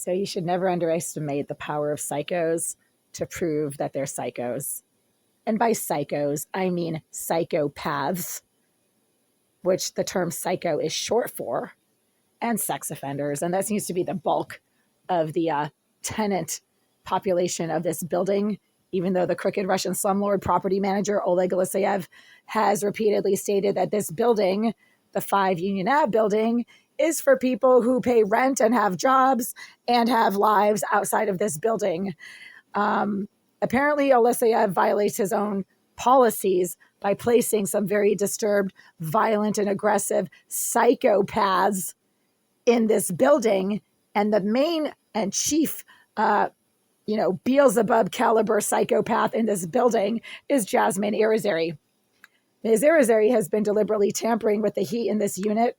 So you should never underestimate the power of psychos to prove that they're psychos. And by psychos, I mean psychopaths, which the term psycho is short for, and sex offenders. And that seems to be the bulk of the tenant population of this building, even though the crooked Russian slumlord property manager, Oleg Aleseyev, has repeatedly stated that this building, the 5 Union Ave building, is for people who pay rent and have jobs and have lives outside of this building. Apparently, Aleseyev violates his own policies by placing some very disturbed, violent, and aggressive psychopaths in this building. And the main and chief, Beelzebub caliber psychopath in this building is Jasmine Irizarry. Ms. Irizarry has been deliberately tampering with the heat in this unit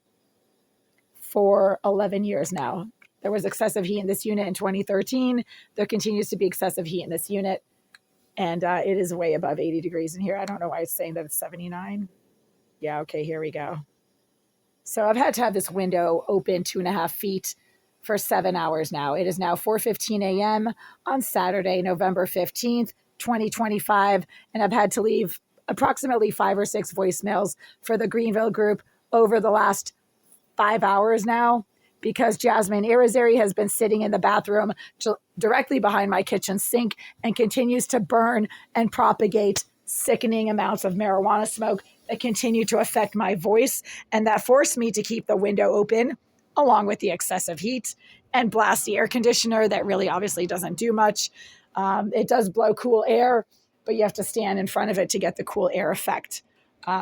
for 11 years now. There was excessive heat in this unit in 2013. There continues to be excessive heat in this unit. And it is way above 80 degrees in here. I don't know why it's saying that it's 79. Yeah, okay, here we go. So I've had to have this window open 2.5 feet for 7 hours now. It is now 4:15 a.m. on Saturday, November 15th, 2025. And I've had to leave approximately 5 or 6 voicemails for the Greenville group over the last 5 hours now, because Jasmine Irizarry has been sitting in the bathroom directly behind my kitchen sink and continues to burn and propagate sickening amounts of marijuana smoke that continue to affect my voice, and that forced me to keep the window open along with the excessive heat and blast the air conditioner that really obviously doesn't do much. It does blow cool air, but you have to stand in front of it to get the cool air effect.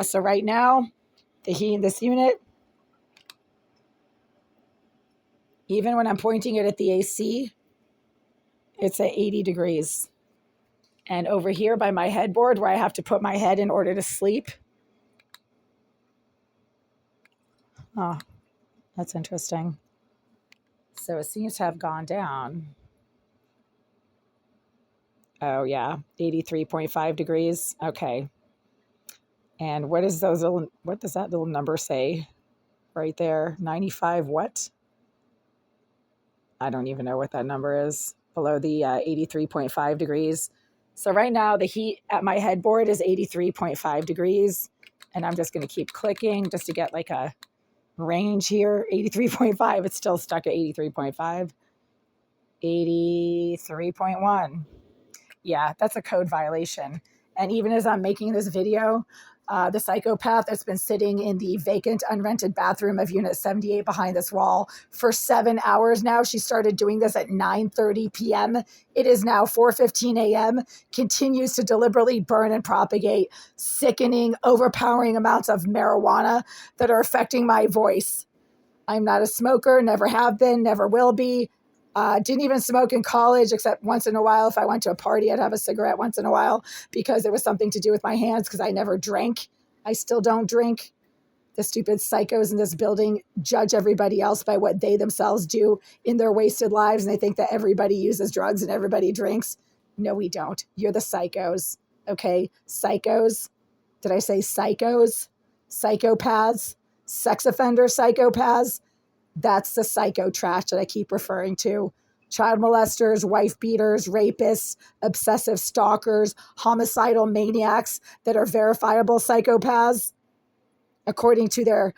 So right now, the heat in this unit, even when I'm pointing it at the AC, it's at 80 degrees. And over here by my headboard, where I have to put my head in order to sleep. Oh, that's interesting. So it seems to have gone down. Oh, yeah, 83.5 degrees. Okay. And what does that little number say right there? 95 what? I don't even know what that number is below the 83.5 degrees. So right now the heat at my headboard is 83.5 degrees. And I'm just going to keep clicking just to get like a range here. 83.5. It's still stuck at 83.5. 83.1. Yeah, that's a code violation. And even as I'm making this video, the psychopath that's been sitting in the vacant, unrented bathroom of Unit 78 behind this wall for 7 hours now. She started doing this at 9:30 p.m. It is now 4:15 a.m., continues to deliberately burn and propagate sickening, overpowering amounts of marijuana that are affecting my voice. I'm not a smoker, never have been, never will be. Didn't even smoke in college, except once in a while. If I went to a party, I'd have a cigarette once in a while because it was something to do with my hands, because I never drank. I still don't drink. The stupid psychos in this building judge everybody else by what they themselves do in their wasted lives, and they think that everybody uses drugs and everybody drinks. No, we don't. You're the psychos, okay? Psychos. Did I say psychos? Psychopaths? Sex offender psychopaths? That's the psycho trash that I keep referring to. Child molesters, wife beaters, rapists, obsessive stalkers, homicidal maniacs that are verifiable psychopaths. According to their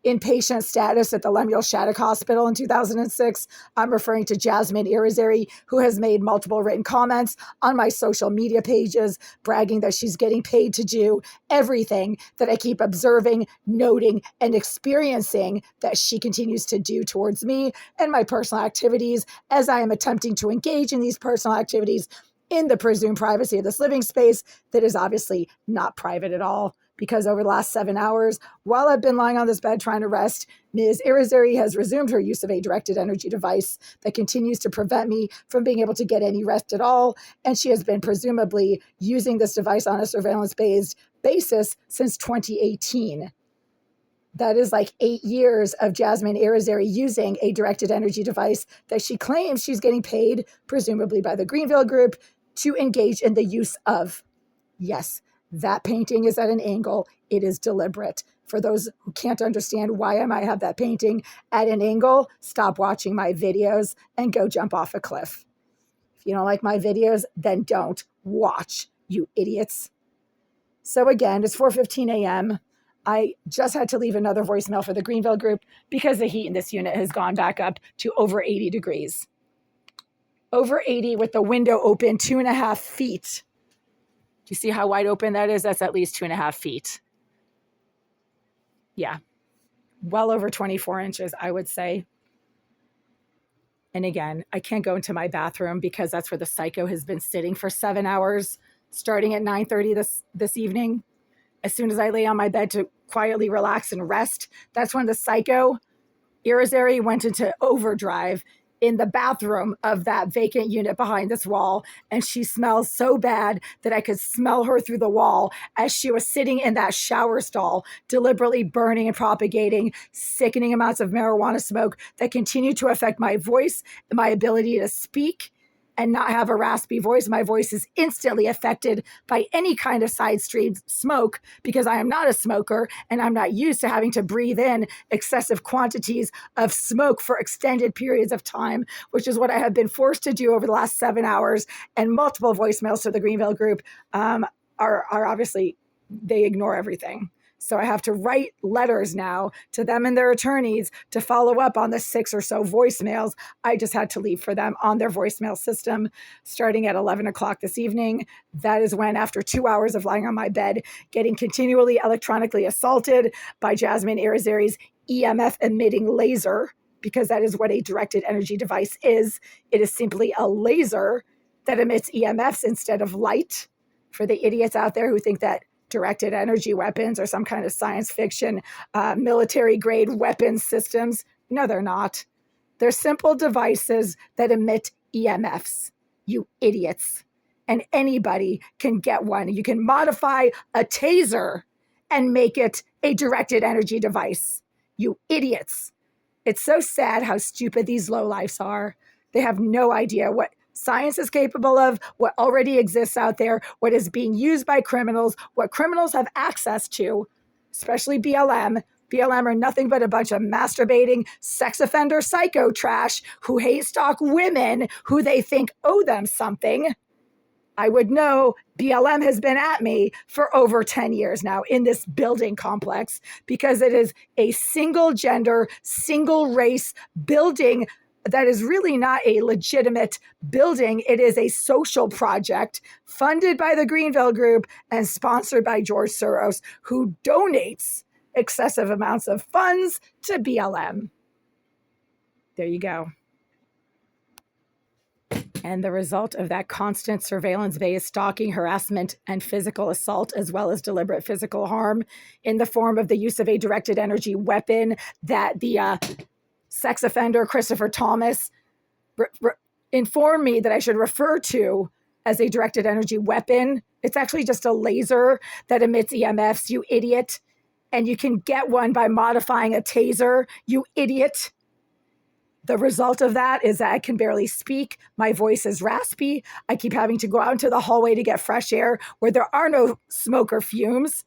inpatient status at the Lemuel Shattuck Hospital in 2006, I'm referring to Jasmine Irizarry, who has made multiple written comments on my social media pages, bragging that she's getting paid to do everything that I keep observing, noting, and experiencing that she continues to do towards me and my personal activities, as I am attempting to engage in these personal activities in the presumed privacy of this living space that is obviously not private at all. Because over the last 7 hours, while I've been lying on this bed trying to rest, Ms. Irizarry has resumed her use of a directed energy device that continues to prevent me from being able to get any rest at all. And she has been presumably using this device on a surveillance-based basis since 2018. That is like 8 years of Jasmine Irizarry using a directed energy device that she claims she's getting paid, presumably by the Greenville Group, to engage in the use of. Yes, that painting is at an angle. It is deliberate. For those who can't understand why I might have that painting at an angle, stop watching my videos and go jump off a cliff. If you don't like my videos, then don't watch, you idiots. So again, it's 4:15 a.m. I just had to leave another voicemail for the Greenville group because the heat in this unit has gone back up to over 80 degrees. Over 80 with the window open 2.5 feet. Do you see how wide open that is? That's at least 2.5 feet. Yeah. Well over 24 inches, I would say. And again, I can't go into my bathroom because that's where the psycho has been sitting for 7 hours, starting at 9:30 this evening. As soon as I lay on my bed to quietly relax and rest, that's when the psycho, Irizarry, went into overdrive in the bathroom of that vacant unit behind this wall. And she smells so bad that I could smell her through the wall as she was sitting in that shower stall, deliberately burning and propagating sickening amounts of marijuana smoke that continue to affect my voice and my ability to speak and not have a raspy voice. My voice is instantly affected by any kind of side stream smoke because I am not a smoker and I'm not used to having to breathe in excessive quantities of smoke for extended periods of time, which is what I have been forced to do over the last 7 hours. And multiple voicemails to the Greenville group are obviously, they ignore everything. So I have to write letters now to them and their attorneys to follow up on the 6 or so voicemails I just had to leave for them on their voicemail system starting at 11 o'clock this evening. That is when, after 2 hours of lying on my bed, getting continually electronically assaulted by Jasmine Irizarry's EMF emitting laser, because that is what a directed energy device is. It is simply a laser that emits EMFs instead of light. For the idiots out there who think that directed energy weapons or some kind of science fiction, military grade weapons systems. No, they're not. They're simple devices that emit EMFs, you idiots. And anybody can get one. You can modify a taser and make it a directed energy device, you idiots. It's so sad how stupid these lowlifes are. They have no idea what science is capable of, what already exists out there, what is being used by criminals, what criminals have access to, especially BLM. BLM are nothing but a bunch of masturbating sex offender psycho trash who hate stalk women who they think owe them something. I would know BLM has been at me for over 10 years now in this building complex because it is a single gender, single race building that is really not a legitimate building. It is a social project funded by the Greenville Group and sponsored by George Soros, who donates excessive amounts of funds to BLM. There you go. And the result of that constant surveillance-based stalking, harassment, and physical assault, as well as deliberate physical harm in the form of the use of a directed energy weapon that the sex offender Christopher Thomas informed me that I should refer to as a directed energy weapon. It's actually just a laser that emits EMFs, you idiot. And you can get one by modifying a taser, you idiot. The result of that is that I can barely speak. My voice is raspy. I keep having to go out into the hallway to get fresh air where there are no smoke or fumes.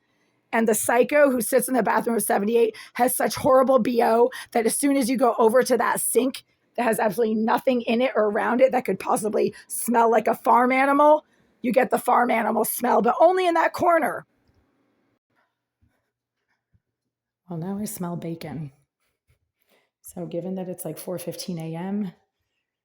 And the psycho who sits in the bathroom of 78 has such horrible BO that as soon as you go over to that sink that has absolutely nothing in it or around it that could possibly smell like a farm animal, you get the farm animal smell, but only in that corner. Well, now I smell bacon. So given that it's like 4:15 a.m.,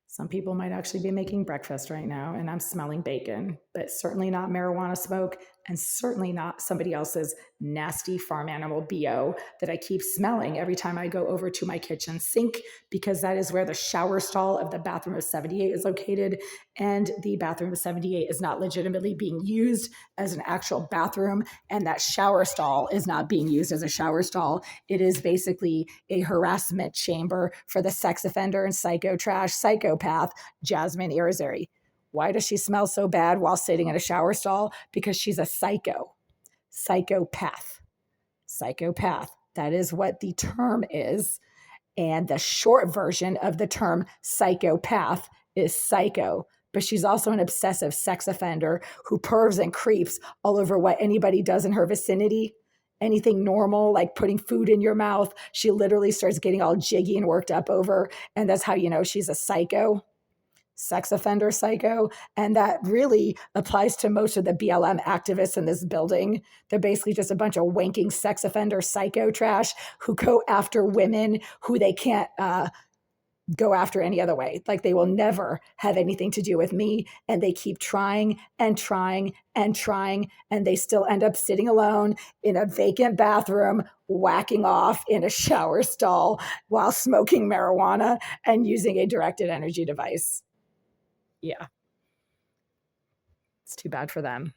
some people might actually be making breakfast right now, and I'm smelling bacon, but certainly not marijuana smoke, and certainly not somebody else's nasty farm animal BO that I keep smelling every time I go over to my kitchen sink, because that is where the shower stall of the bathroom of 78 is located, and the bathroom of 78 is not legitimately being used as an actual bathroom, and that shower stall is not being used as a shower stall. It is basically a harassment chamber for the sex offender and psycho trash psychopath Jasmine Irizarry. Why does she smell so bad while sitting in a shower stall? Because she's a psychopath. That is what the term is. And the short version of the term psychopath is psycho. But she's also an obsessive sex offender who pervs and creeps all over what anybody does in her vicinity. anything normal, like putting food in your mouth, she literally starts getting all jiggy and worked up over. And that's how you know she's a psycho, sex offender psycho. And that really applies to most of the BLM activists in this building. They're basically just a bunch of wanking sex offender psycho trash who go after women who they can't go after any other way. Like they will never have anything to do with me. And they keep trying and trying and trying. And they still end up sitting alone in a vacant bathroom, whacking off in a shower stall while smoking marijuana and using a directed energy device. Yeah. It's too bad for them.